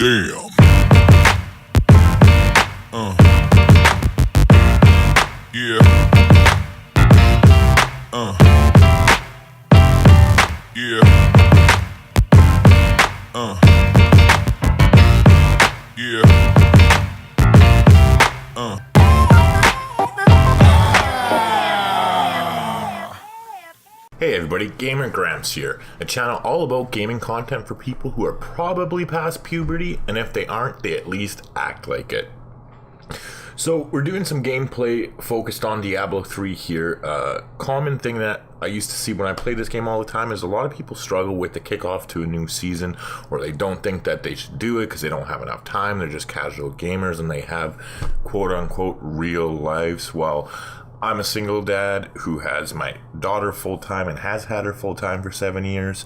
Damn. Yeah. Yeah. Yeah. Hey everybody, Gamer Grampz here, a channel all about gaming content for people who are probably past puberty, and if they aren't, they at least act like it. So we're doing some gameplay focused on Diablo 3 here. Common thing that I used to see when I play this game all the time is a lot of people struggle with the kickoff to a new season, or they don't think that they should do it because they don't have enough time. They're just casual gamers and they have quote-unquote real lives. Well, I'm a single dad who has my daughter full-time and has had her full-time for 7 years,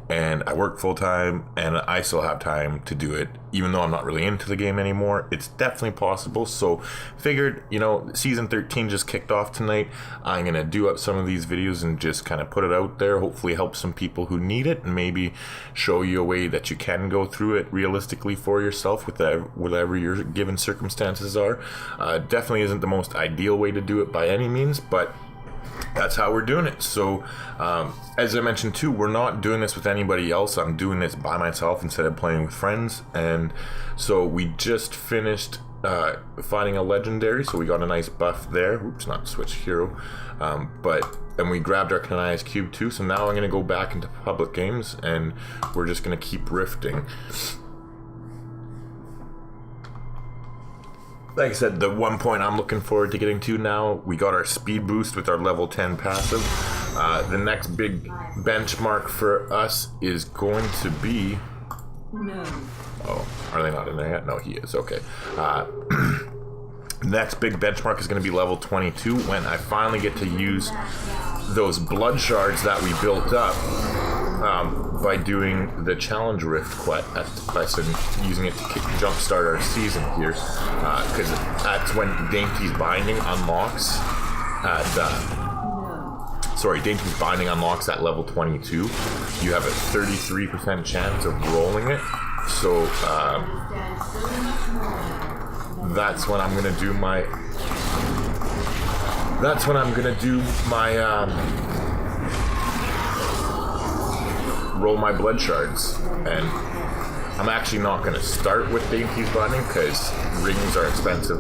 and I work full-time and I still have time to do it even though I'm not really into the game anymore. It's definitely possible, so figured, you know, season 13 just kicked off tonight. I'm gonna do up some of these videos and just kind of put it out there, hopefully help some people who need it, and maybe show you a way that you can go through it realistically for yourself with whatever your given circumstances are. Definitely isn't the most ideal way to do it by any means, but that's how we're doing it. So as I mentioned too, we're not doing this with anybody else. I'm doing this by myself instead of playing with friends. And so we just finished finding a legendary, so we got a nice buff there. Oops, not switch hero, and we grabbed our Canai's cube too. So now I'm going to go back into public games and we're just going to keep rifting. Like I said, the one point I'm looking forward to getting to now, we got our speed boost with our level 10 passive. The next big benchmark for us is going to be... No. Oh, are they not in there yet? No, he is. Okay. Next big benchmark is going to be level 22 when I finally get to use those blood shards that we built up by doing the challenge rift quest and using it to jumpstart our season here, because that's when Dainty's Binding unlocks Dainty's Binding unlocks at level 22. You have a 33% chance of rolling it, so that's when I'm gonna do my roll my blood shards. And I'm actually not going to start with Dainty's Binding because rings are expensive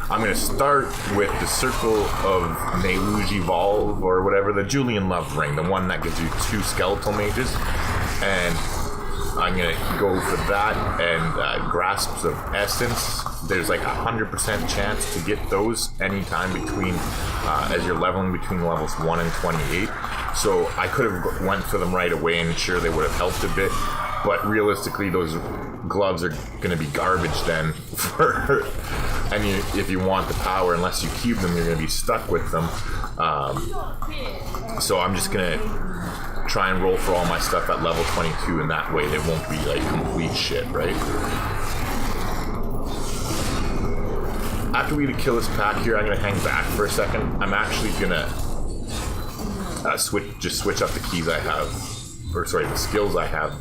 I'm going to start with the Circle of Neluji Volve, or whatever, the Julian Love ring, the one that gives you 2 skeletal mages, and I'm going to go for that, and Grasps of Essence. There's like 100% chance to get those anytime between, as you're leveling between levels 1 and 28. So I could have went for them right away and sure they would have helped a bit, but realistically those gloves are going to be garbage then. If you want the power, unless you cube them, you're going to be stuck with them. So I'm just going to try and roll for all my stuff at level 22, and that way it won't be like complete shit, right? After we kill this pack here, I'm going to hang back for a second. I'm actually going to switch up the keys I have, the skills I have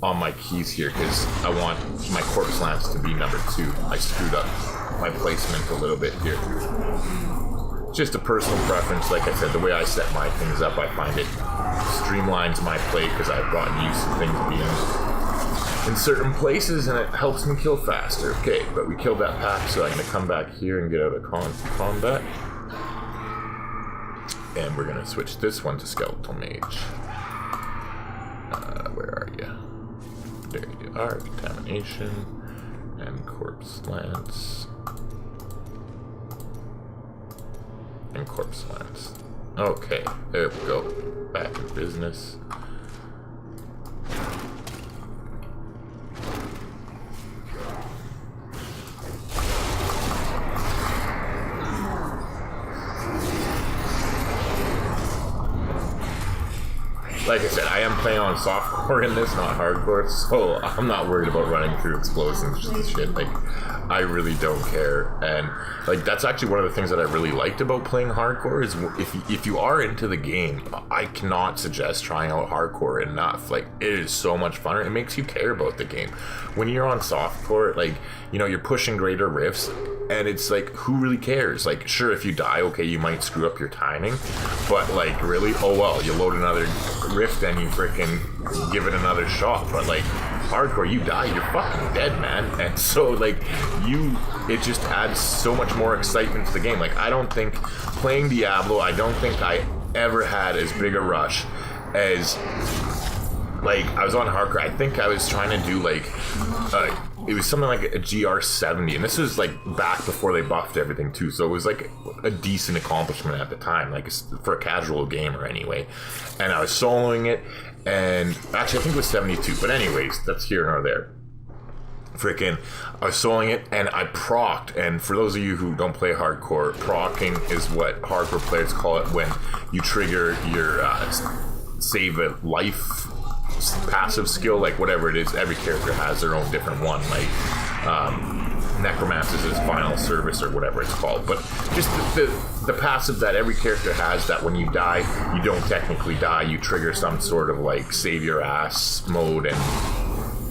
on my keys here, because I want my corpse lance to be number 2. I screwed up my placement a little bit here. Just a personal preference. Like I said, the way I set my things up, I find it streamlines my play because I've gotten used to things being in certain places and it helps me kill faster. Okay, but we killed that pack, so I'm going to come back here and get out of combat. And we're going to switch this one to Skeletal Mage. Where are you? There you are. Contamination and Corpse Lance. And Corpse Lance. Okay, there we go. Back in business. Like I said, I am playing on softcore in this, not hardcore, so I'm not worried about running through explosions and shit. Like, I really don't care. And like that's actually one of the things that I really liked about playing hardcore is if you are into the game, I cannot suggest trying out hardcore enough. Like it is so much fun. It makes you care about the game. When you're on softcore, like, you know, you're pushing greater rifts, and it's like, who really cares? Like, sure, if you die, okay, you might screw up your timing, but like, really, oh well, you load another rift and you freaking give it another shot. But like hardcore, you die, you're fucking dead, man. And so like it just adds so much more excitement to the game. Like I don't think playing Diablo, I don't think I ever had as big a rush as like I was on hardcore. I think I was trying to do like it was something like a GR70, and this was like back before they buffed everything too, so it was like a decent accomplishment at the time, like for a casual gamer anyway. And I was soloing it, and actually I think it was 72, but anyways, that's here nor there. Freaking, I was soloing it and I procced, and for those of you who don't play hardcore, procking is what hardcore players call it when you trigger your save a life passive skill, like whatever it is. Every character has their own different one, like Necromancer's is final service or whatever it's called, but just the passive that every character has, that when you die, you don't technically die, you trigger some sort of like save your ass mode,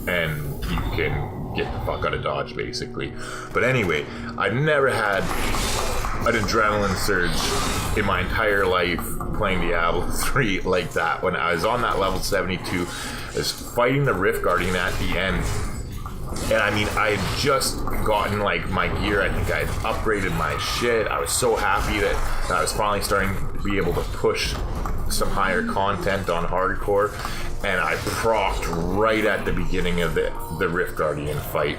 and you can get the fuck out of dodge basically. But anyway, I've never had an adrenaline surge in my entire life playing Diablo 3 like that. When I was on that level 72, I was fighting the Rift Guardian at the end, and I mean, I had just gotten like my gear, I think I had upgraded my shit. I was so happy that I was finally starting to be able to push some higher content on hardcore, and I procced right at the beginning of the Rift Guardian fight,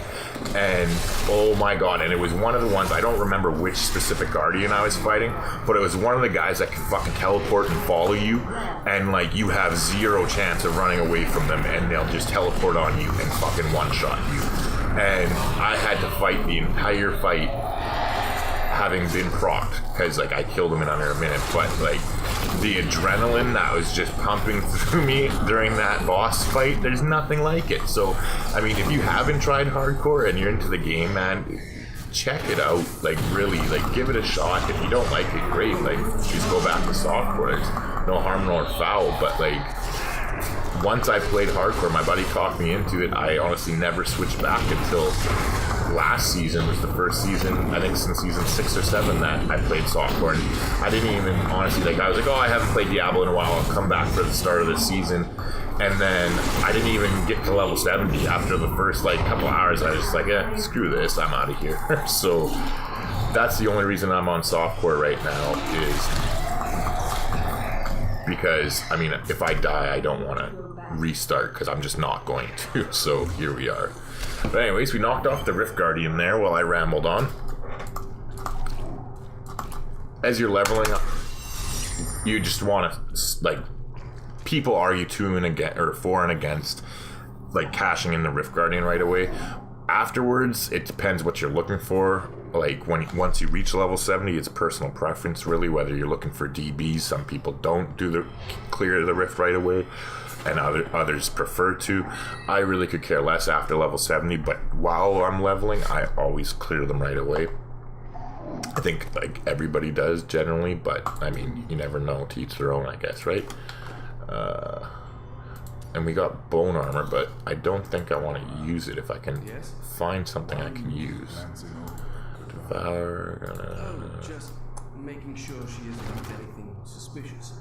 and oh my god, and it was one of the ones, I don't remember which specific Guardian I was fighting, but it was one of the guys that can fucking teleport and follow you, and like you have zero chance of running away from them, and they'll just teleport on you and fucking one-shot you. And I had to fight the entire fight having been procced, because like I killed him in under a minute, but like the adrenaline that was just pumping through me during that boss fight, there's nothing like it. So I mean, if you haven't tried hardcore and you're into the game, man, check it out. Like really, like give it a shot. If you don't like it, great, like just go back to softcore. There's no harm nor foul. But like once I played hardcore, my buddy talked me into it. I honestly never switched back until last season was the first season, I think since season 6 or 7, that I played softcore. And I didn't even honestly, like I was like, oh, I haven't played Diablo in a while, I'll come back for the start of the season. And then I didn't even get to level 70 after the first like couple hours. I was just like, screw this, I'm out of here. So that's the only reason I'm on softcore right now, is because I mean, if I die, I don't want to restart, because I'm just not going to. So here we are. But anyways, we knocked off the Rift Guardian there while I rambled on. As you're leveling up, you just want to, like, people argue for and against, like, cashing in the Rift Guardian right away. Afterwards, it depends what you're looking for. Like, once you reach level 70, it's personal preference, really, whether you're looking for DBs. Some people don't clear the Rift right away, and others prefer to. I really could care less after level 70, but while I'm leveling, I always clear them right away. I think like everybody does generally, but I mean, you never know, to each their own, I guess, right? And we got bone armor, but I don't think I want to use it. If I can find something I can use. Devour, just making sure she isn't up to anything suspicious.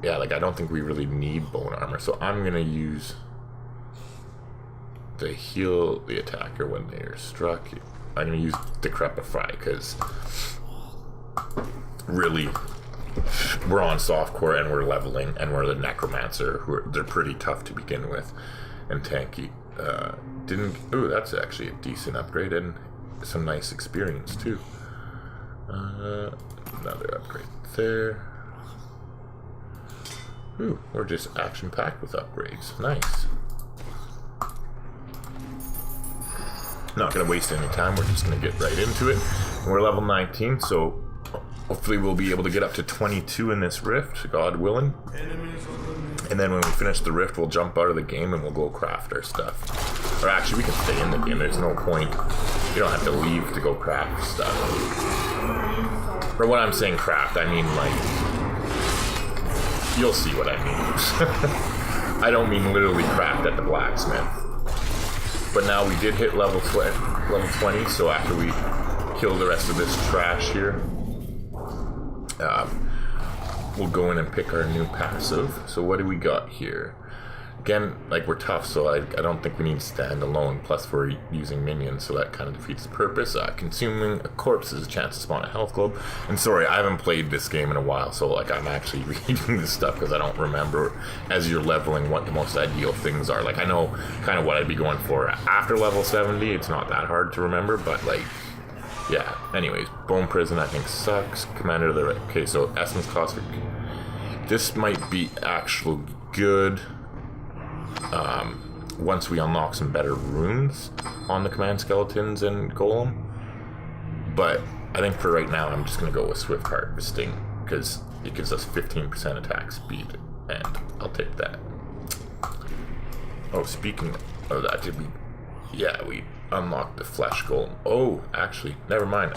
Yeah, like I don't think we really need bone armor, so I'm gonna use to heal the attacker when they are struck. I'm gonna use Decrepify, because really we're on softcore and we're leveling, and we're the Necromancer, they're pretty tough to begin with and tanky. Ooh, that's actually a decent upgrade and some nice experience too. Another upgrade there. Ooh, we're just action-packed with upgrades. Nice. Not going to waste any time. We're just going to get right into it. We're level 19, so hopefully we'll be able to get up to 22 in this rift, God willing. And then when we finish the rift, we'll jump out of the game and we'll go craft our stuff. Or actually, we can stay in the game. There's no point. You don't have to leave to go craft stuff. Or when I'm saying craft, I mean like... You'll see what I mean. I don't mean literally craft at the blacksmith. But now we did hit level 20, so after we kill the rest of this trash here, we'll go in and pick our new passive. So what do we got here? Again, like, we're tough, so I don't think we need to stand alone. Plus, we're using minions, so that kind of defeats the purpose. Consuming a corpse is a chance to spawn a health globe. And sorry, I haven't played this game in a while, so like I'm actually reading this stuff because I don't remember as you're leveling what the most ideal things are. Like, I know kind of what I'd be going for after level 70. It's not that hard to remember, but like, yeah. Anyways, Bone Prison I think sucks. Commander of the... Okay, so Essence Caustic. This might be actually good. Once we unlock some better runes on the command skeletons and golem, but I think for right now I'm just gonna go with Swift Harvesting because it gives us 15% attack speed, and I'll take that. Oh, speaking of that, did we? Yeah, we unlocked the flesh golem. Oh, actually, never mind.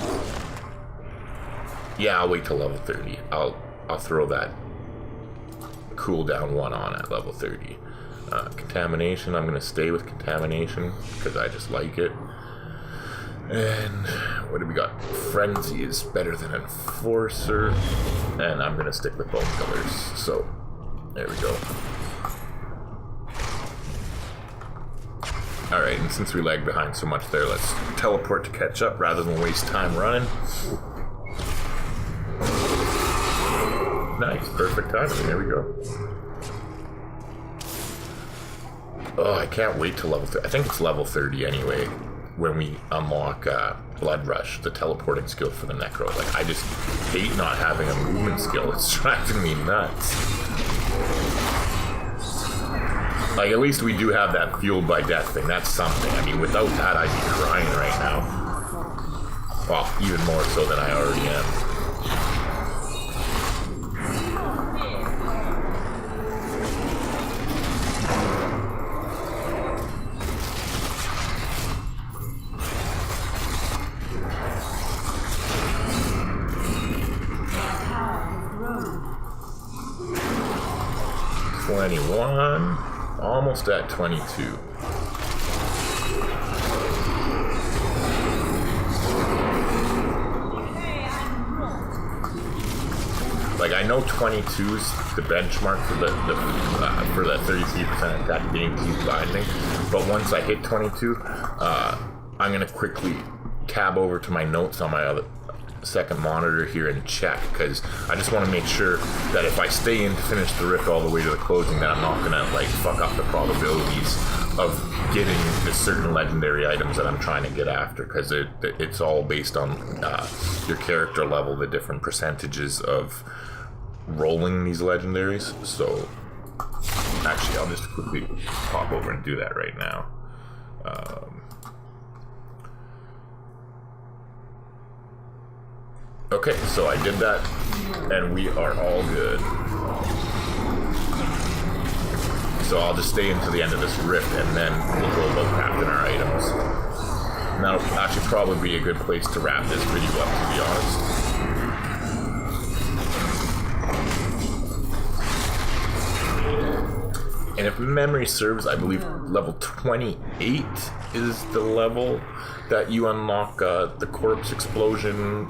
Yeah, I'll wait till level 30. I'll throw that cooldown one on at level 30. Contamination, I'm going to stay with Contamination because I just like it. And what do we got? Frenzy is better than Enforcer, and I'm going to stick with Bone Pillars. So, there we go. Alright, and since we lagged behind so much there, let's teleport to catch up rather than waste time running. Nice, perfect timing, there we go. Oh, I can't wait till level 30. I think it's level 30 anyway, when we unlock Blood Rush, the teleporting skill for the Necro. Like, I just hate not having a movement skill. It's driving me nuts. Like, at least we do have that fueled by death thing. That's something. I mean, without that, I'd be crying right now. Well, even more so than I already am. 21, almost at 22. Like, I know 22 is the benchmark for for that 33% attack being keep binding, but once I hit 22, I'm gonna quickly tab over to my notes on my other second monitor here and check, because I just want to make sure that if I stay in to finish the rift all the way to the closing, that I'm not gonna like fuck up the probabilities of getting the certain legendary items that I'm trying to get after, because it's all based on your character level, the different percentages of rolling these legendaries. So actually, I'll just quickly pop over and do that right now. Okay, so I did that, and we are all good. So I'll just stay into the end of this rift, and then we'll go about crafting our items. And that'll actually probably be a good place to wrap this video up, to be honest. And if memory serves, I believe level 28 is the level that you unlock the corpse explosion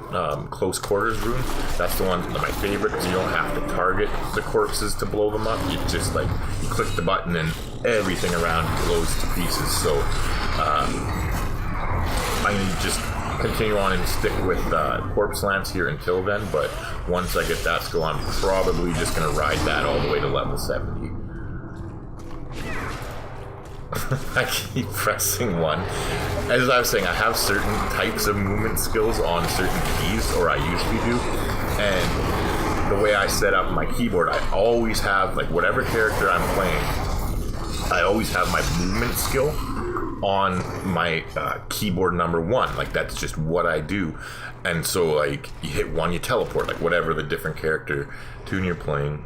close quarters rune. That's the one, my favorite, because you don't have to target the corpses to blow them up. You just like, you click the button and everything around blows to pieces. So I'm gonna just continue on and stick with Corpse Lance here until then, but once I get that skill, I'm probably just gonna ride that all the way to level 70. I keep pressing one. As I was saying, I have certain types of movement skills on certain keys, or I usually do, and the way I set up my keyboard, I always have, like, whatever character I'm playing, I always have my movement skill on my keyboard number 1. Like, that's just what I do. And so, like, you hit 1, you teleport, like, whatever the different character tune you're playing.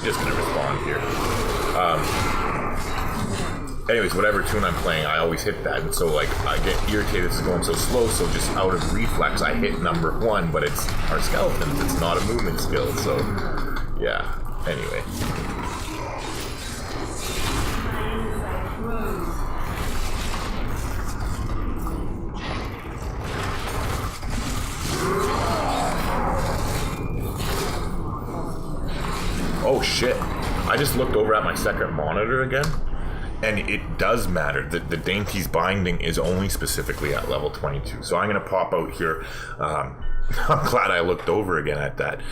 just gonna respond here. Anyways, whatever tune I'm playing, I always hit that, and so like I get irritated it's going so slow, so just out of reflex I hit number 1, but it's our skeletons, it's not a movement skill, so yeah, anyway. Oh shit, I just looked over at my second monitor again. And it does matter that the Dainty's binding is only specifically at level 22. So I'm going to pop out here. I'm glad I looked over again at that.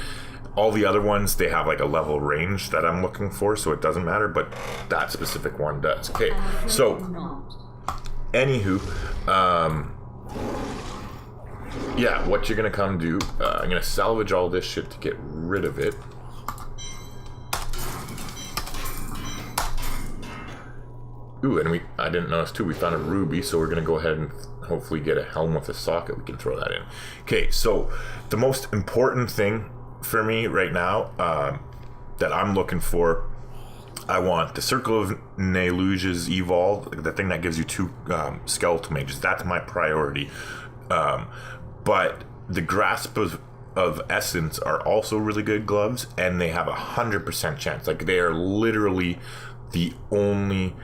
All the other ones, they have like a level range that I'm looking for, so it doesn't matter, but that specific one does. Okay, so, anywho, yeah, what you're going to come do, I'm going to salvage all this shit to get rid of it. Ooh, and I didn't notice too, we found a ruby, so we're going to go ahead and hopefully get a helm with a socket. We can throw that in. Okay, so the most important thing for me right now that I'm looking for, I want the Circle of Neluges Evolve, the thing that gives you 2 skeletal mages. That's my priority. But the Grasp of Essence are also really good gloves, and they have 100% chance. Like, they are literally the only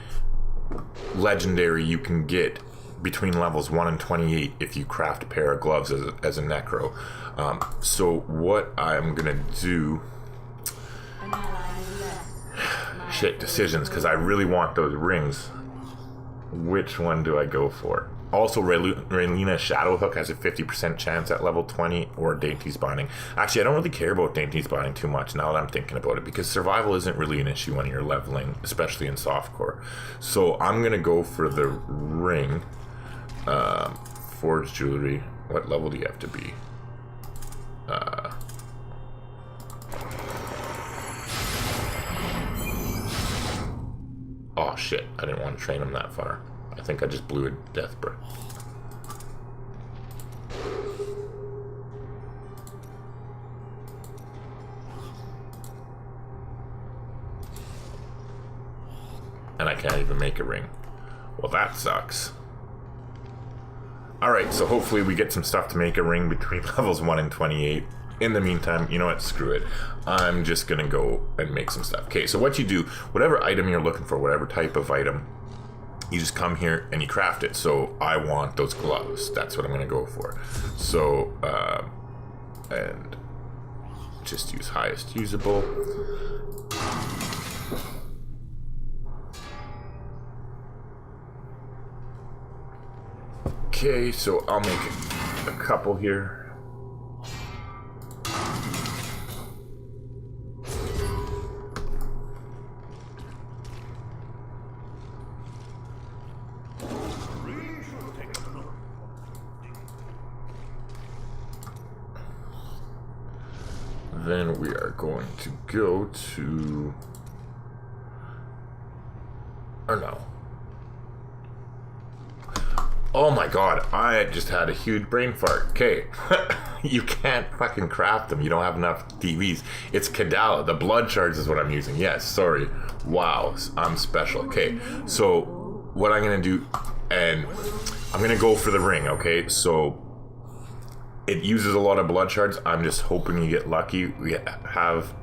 legendary you can get between levels 1 and 28 if you craft a pair of gloves as a necro. So what I'm gonna do, shit, decisions, because I really want those rings. Which one do I go for? Also, Raylina Shadowhook has a 50% chance at level 20, or Dainty's Binding. Actually, I don't really care about Dainty's Binding too much now that I'm thinking about it, because survival isn't really an issue when you're leveling, especially in softcore. So I'm going to go for the ring. Forged Jewelry. What level do you have to be? Oh shit, I didn't want to train him that far. I think I just blew a death breath. And I can't even make a ring. Well, that sucks. Alright, so hopefully we get some stuff to make a ring between levels 1 and 28. In the meantime, you know what, screw it. I'm just gonna go and make some stuff. Okay, so what you do, whatever item you're looking for, whatever type of item, you just come here and you craft it. So I want those gloves. That's what I'm gonna go for. So, and just use highest usable. Okay, so I'll make a couple here. Then we are going to go to, or no. Oh my god, I just had a huge brain fart. Okay, you can't fucking craft them. You don't have enough TVs. It's Kadala. The blood shards is what I'm using. Yes, sorry. Wow, I'm special. Okay, so what I'm going to do, and I'm going to go for the ring, okay? So it uses a lot of blood shards. I'm just hoping you get lucky. We have...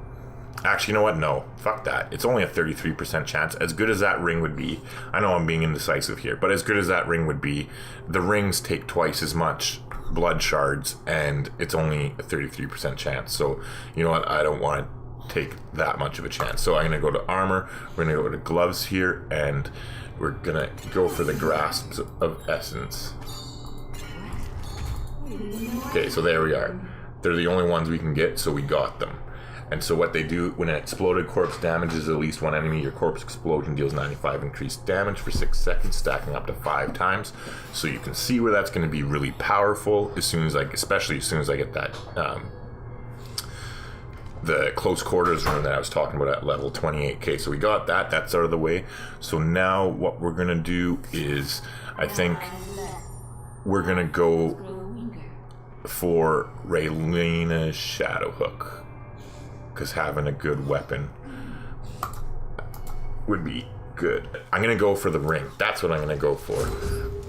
Actually, you know what? No. Fuck that. It's only a 33% chance. As good as that ring would be... I know I'm being indecisive here, but as good as that ring would be, the rings take twice as much blood shards, and it's only a 33% chance. So, you know what? I don't want to take that much of a chance. So I'm going to go to armor. We're going to go to gloves here, and we're going to go for the grasps of essence. Okay, so there we are. They're the only ones we can get, so we got them. And so what they do, when an exploded corpse damages at least one enemy, your corpse explosion deals 95 increased damage for 6 seconds, stacking up to 5 times. So you can see where that's going to be really powerful, as soon as especially as soon as I get that, the close quarters room that I was talking about at level 28k. So we got that, that's out of the way. So now what we're going to do is, I think we're going to go for Raylina Shadowhook, because having a good weapon would be good. I'm gonna go for the ring. That's what I'm gonna go for.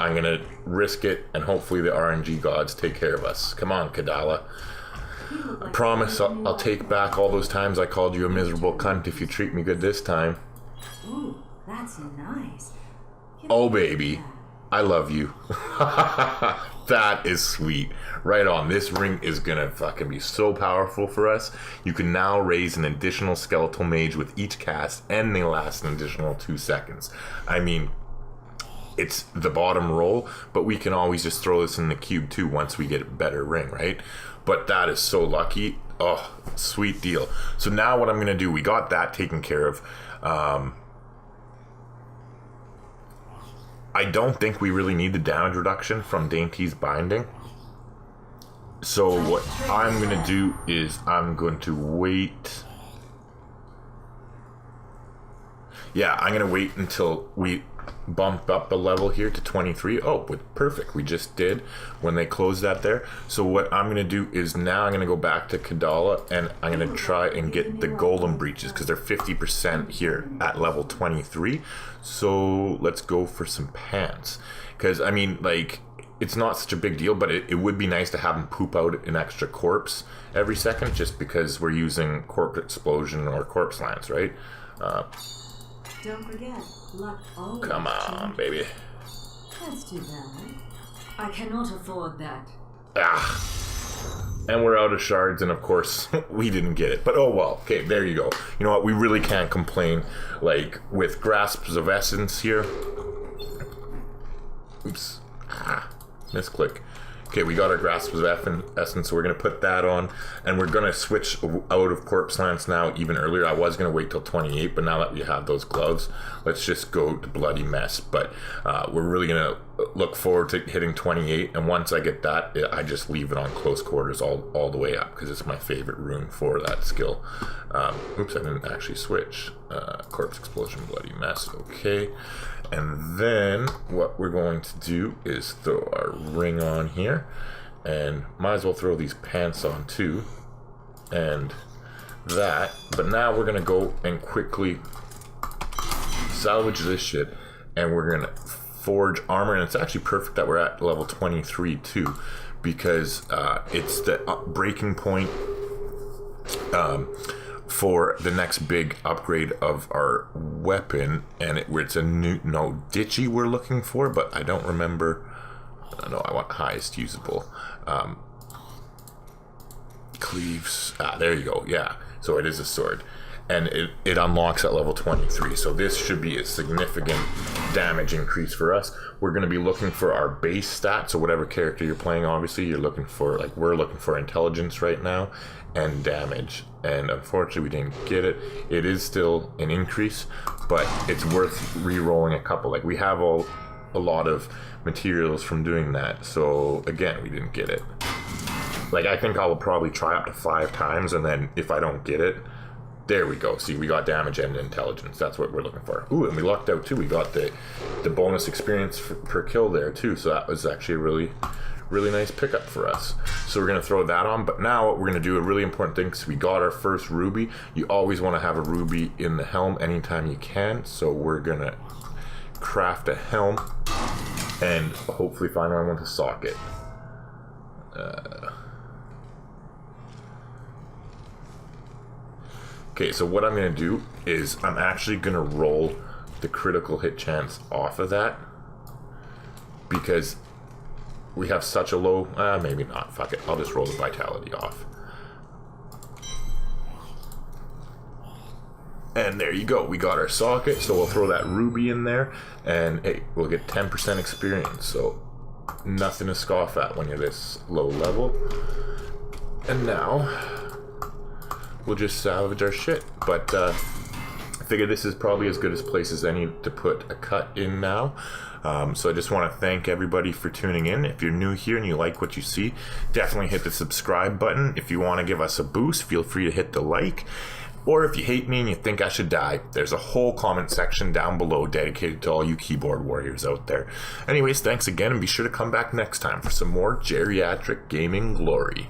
I'm gonna risk it, and hopefully the RNG gods take care of us. Come on, Kadala. I promise I'll take back all those times I called you a miserable cunt if you treat me good this time. Ooh, that's nice. Oh, baby. I love you. That is sweet. Right on. This ring is gonna fucking be so powerful for us. You can now raise an additional skeletal mage with each cast, and they last an additional 2 seconds. I mean, it's the bottom roll, but we can always just throw this in the cube too once we get a better ring, right? But that is so lucky. Oh, sweet deal. So now what I'm gonna do, we got that taken care of. I don't think we really need the damage reduction from Dainty's binding. So what I'm going to do is I'm going to wait. Yeah, I'm going to wait until we bump up a level here to 23. Oh, perfect. We just did when they closed that there. So what I'm going to do is now I'm going to go back to Kadala, and I'm going to try and get the golem breaches because they're 50% here at level 23. So let's go for some pants. Because, I mean, like, it's not such a big deal, but it would be nice to have them poop out an extra corpse every second just because we're using corpse explosion or corpse lance, right? Don't forget, luck always Come on, baby. That's too bad. I cannot afford that. And we're out of shards, and of course, we didn't get it. But oh well. Okay, there you go. You know what? We really can't complain. Like, with grasps of essence here. Oops. Misclick. Okay, we got our grasp of essence, so we're going to put that on, and we're going to switch out of corpse lance now even earlier. I was going to wait till 28, but now that we have those gloves, let's just go to bloody mess. But we're really going to look forward to hitting 28, and once I get that, I just leave it on close quarters all the way up, because it's my favorite rune for that skill. Oops, I didn't actually switch. Corpse explosion, bloody mess. Okay. And then what we're going to do is throw our ring on here, and might as well throw these pants on too, and that. But now we're gonna go and quickly salvage this shit, and we're gonna forge armor. And it's actually perfect that we're at level 23 too, because it's the breaking point for the next big upgrade of our weapon, and it's a new ditchy we're looking for, but I don't remember. No, I want highest usable. Cleaves. There you go. Yeah, so it is a sword, and it unlocks at level 23. So this should be a significant damage increase for us. We're going to be looking for our base stat. So whatever character you're playing, obviously you're looking for, like, we're looking for intelligence right now and damage. And unfortunately we didn't get it. It is still an increase, but it's worth re-rolling a couple. Like, we have a lot of materials from doing that. So again, we didn't get it. Like, I think I will probably try up to 5 times, and then if I don't get it, there we go. See, we got damage and intelligence. That's what we're looking for. Ooh, and we lucked out too. We got the bonus experience per kill there too. So that was actually a really nice pickup for us. So we're going to throw that on. But now what we're going to do, a really important thing, because we got our first ruby. You always want to have a ruby in the helm anytime you can. So we're going to craft a helm and hopefully find one with a socket. Okay, so what I'm going to do is I'm actually going to roll the critical hit chance off of that, because we have such a low, maybe not, fuck it, I'll just roll the vitality off. And there you go, we got our socket, so we'll throw that ruby in there, and hey, we'll get 10% experience, so nothing to scoff at when you're this low level. And now we'll just salvage our shit. But I figure this is probably as good a place as any to put a cut in now. So I just want to thank everybody for tuning in. If you're new here and you like what you see, definitely hit the subscribe button. If you want to give us a boost, feel free to hit the like. Or if you hate me and you think I should die, there's a whole comment section down below dedicated to all you keyboard warriors out there. Anyways, thanks again, and be sure to come back next time for some more geriatric gaming glory.